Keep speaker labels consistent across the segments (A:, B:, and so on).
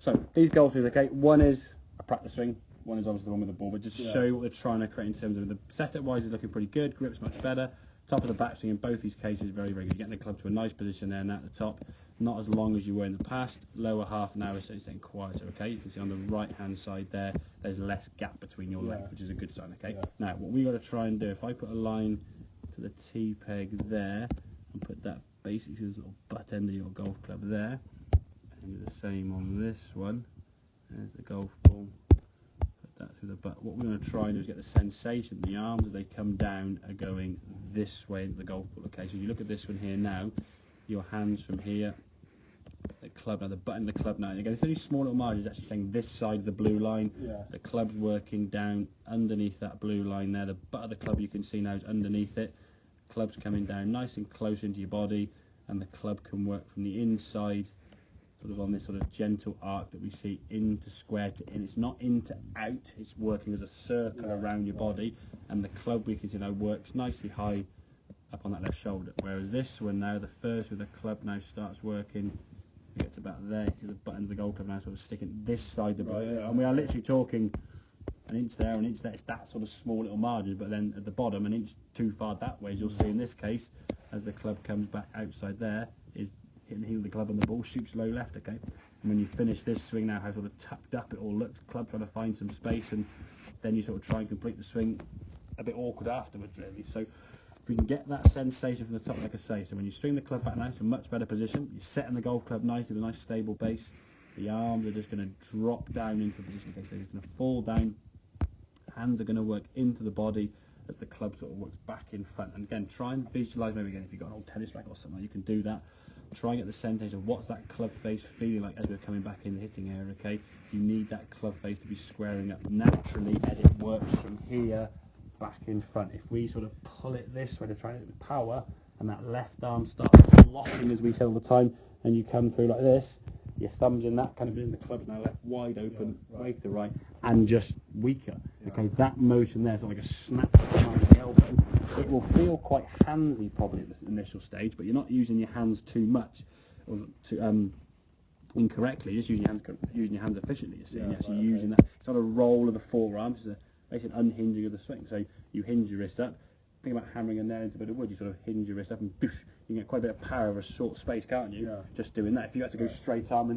A: So these golf swings, okay, one is a practice swing, one is obviously the one with the ball, but just to show you what they're trying to create in terms of the setup wise is looking pretty good, grip's much better, top of the backswing in both these cases very, very good. You're getting the club to a nice position there, and at the top, not as long as you were in the past, lower half an hour, so it's getting quieter, okay? You can see on the right hand side there, there's less gap between your legs, which is a good sign, okay? Now, what we got to try and do, if I put a line to the T peg there, and put that basically to the little butt end of your golf club there, and do the same on this one. There's the golf ball. Put that through the butt. What we're going to try and do is get the sensation the arms as they come down are going this way into the golf ball. Okay, so you look at this one here now. Your hands from here, the club now, the button of the club now. And again, it's only small little margins. Actually saying this side of the blue line. The club's working down underneath that blue line there. The butt of the club you can see now is underneath it. Club's coming down nice and close into your body, and the club can work from the inside, sort of on this sort of gentle arc that we see into square to in. It's not in to out, it's working as a circle around your body, and the club we can see now works nicely high up on that left shoulder. Whereas this one now, the first with the club now starts working, it gets about there, to the button of the golf club now sort of sticking this side of the and we are literally talking an inch there, an inch there. It's that sort of small little margins, but then at the bottom an inch too far that way, as you'll see in this case, as the club comes back outside there, is hitting the heel of the club and the ball shoots low left, okay? And when you finish this swing now, how sort of tucked up it all looks, club trying to find some space, and then you sort of try and complete the swing a bit awkward afterwards, really. So if we can get that sensation from the top, like I say, so when you swing the club back now, it's a much better position. You're setting the golf club nicely with a nice stable base. The arms are just going to drop down into the position, okay? So they're going to fall down. Hands are going to work into the body as the club sort of works back in front. And again, try and visualise, maybe again, if you've got an old tennis racket or something, you can do that. Try and get the sensation of what's that club face feeling like as we're coming back in the hitting area, okay? You need that club face to be squaring up naturally as it works from here back in front. If we sort of pull it this way to try and hit it with power, and that left arm starts locking, as we say all the time, and you come through like this, your thumb's in that kind of in the club's now left wide open, way to the right, and just weaker. Okay, that motion there is like a snap behind the elbow. It will feel quite handsy probably at this initial stage, but you're not using your hands too much or incorrectly. You're just using your hands efficiently. You see, and you're actually using that. It's not a roll of the forearms. It's basically an unhinging of the swing. So you hinge your wrist up. Think about hammering a nail into a bit of wood. You sort of hinge your wrist up and boosh, you can get quite a bit of power over a short space, can't you? Just doing that. If you had to go straight arm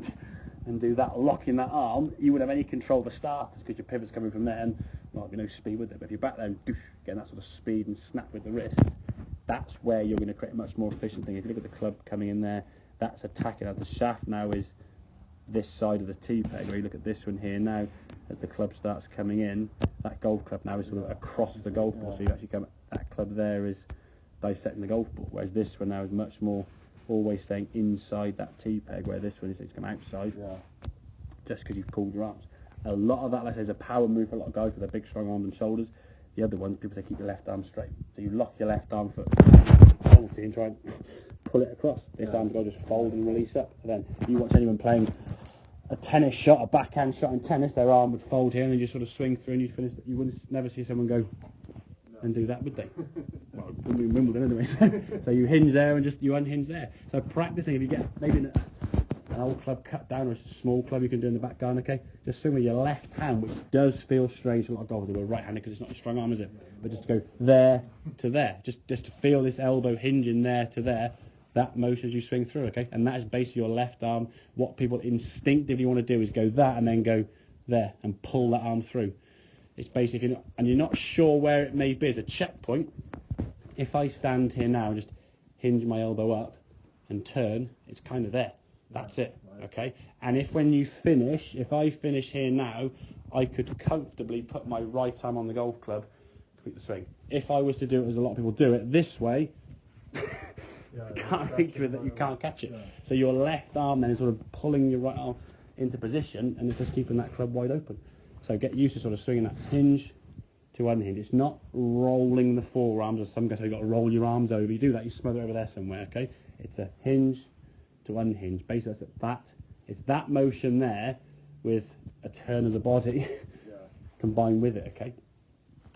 A: and do that, locking that arm, you wouldn't have any control of the starters because your pivot's coming from there, and well, no speed with it. But if you're back there and doosh, getting that sort of speed and snap with the wrist, that's where you're going to create a much more efficient thing. If you look at the club coming in there, that's attacking. Now the shaft now is this side of the tee peg, where you look at this one here now, as the club starts coming in, that golf club now is sort of across the golf ball, so you actually come, that club there is dissecting the golf ball, whereas this one now is much more always staying inside that tee peg, where this one is it's come outside, just because you've pulled your arms. A lot of that, like I say, is a power move for a lot of guys with their big strong arms and shoulders. The other ones, people say keep your left arm straight, so you lock your left arm foot and try and pull it across. This arm's got to just fold and release up. And then you watch anyone playing a tennis shot, a backhand shot in tennis, their arm would fold here and you just sort of swing through and you finish. You wouldn't never see someone go and do that, would they? Well, in Wimbledon anyway. So you hinge there and just you unhinge there. So practicing, if you get maybe an old club cut down or a small club you can do in the back garden, okay? Just swing with your left hand, which does feel strange for a lot of golfers who are right-handed because it's not a strong arm, is it? But just to go there to there, just to feel this elbow hinging there to there. That motion as you swing through, okay? And that is basically your left arm. What people instinctively want to do is go that and then go there and pull that arm through. It's basically, and you're not sure where it may be as a checkpoint. If I stand here now and just hinge my elbow up and turn, it's kind of there. That's it, okay? And if when you finish, if I finish here now, I could comfortably put my right arm on the golf club, complete the swing. If I was to do it as a lot of people do it, this way, you can't reach with it, you can't catch it. So your left arm then is sort of pulling your right arm into position, and it's just keeping that club wide open. So get used to sort of swinging that hinge to unhinge. It's not rolling the forearms, as some guys say you've got to roll your arms over. You do that, you smother over there somewhere, okay? It's a hinge to unhinge. Basically, it's that motion there with a turn of the body combined with it, okay?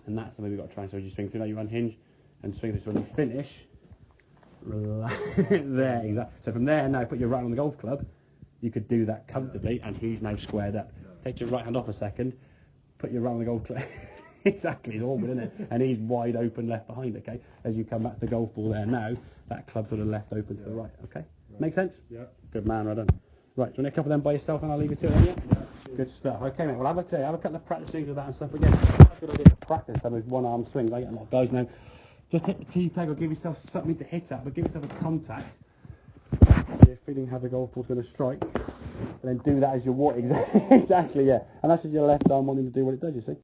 A: And that's the way we've got to try. So as you swing through, now you unhinge and swing through. So when you finish, there, exactly. So from there now, put your right on the golf club, You could do that comfortably, and he's now squared up. Take your right hand off a second, put your right on the golf club. Exactly, it's awkward, isn't it? And he's wide open left behind, okay? As you come back to the golf ball there now, that club sort of left open to the right, okay? Make sense?
B: Yeah.
A: Good man, right done. Right, do you want a couple of them by yourself and I'll leave it to it, yeah? Good stuff. Okay, mate, well, have a couple of practice swings with that and stuff again. It's a good idea to practice some of those one-arm swings. I get a lot of guys now. Just hit the tee peg or give yourself something to hit at, but give yourself a contact. You're feeling how the golf ball's going to strike. And then do that as your what? Exactly, yeah. And that's just your left arm wanting to do what it does, you see.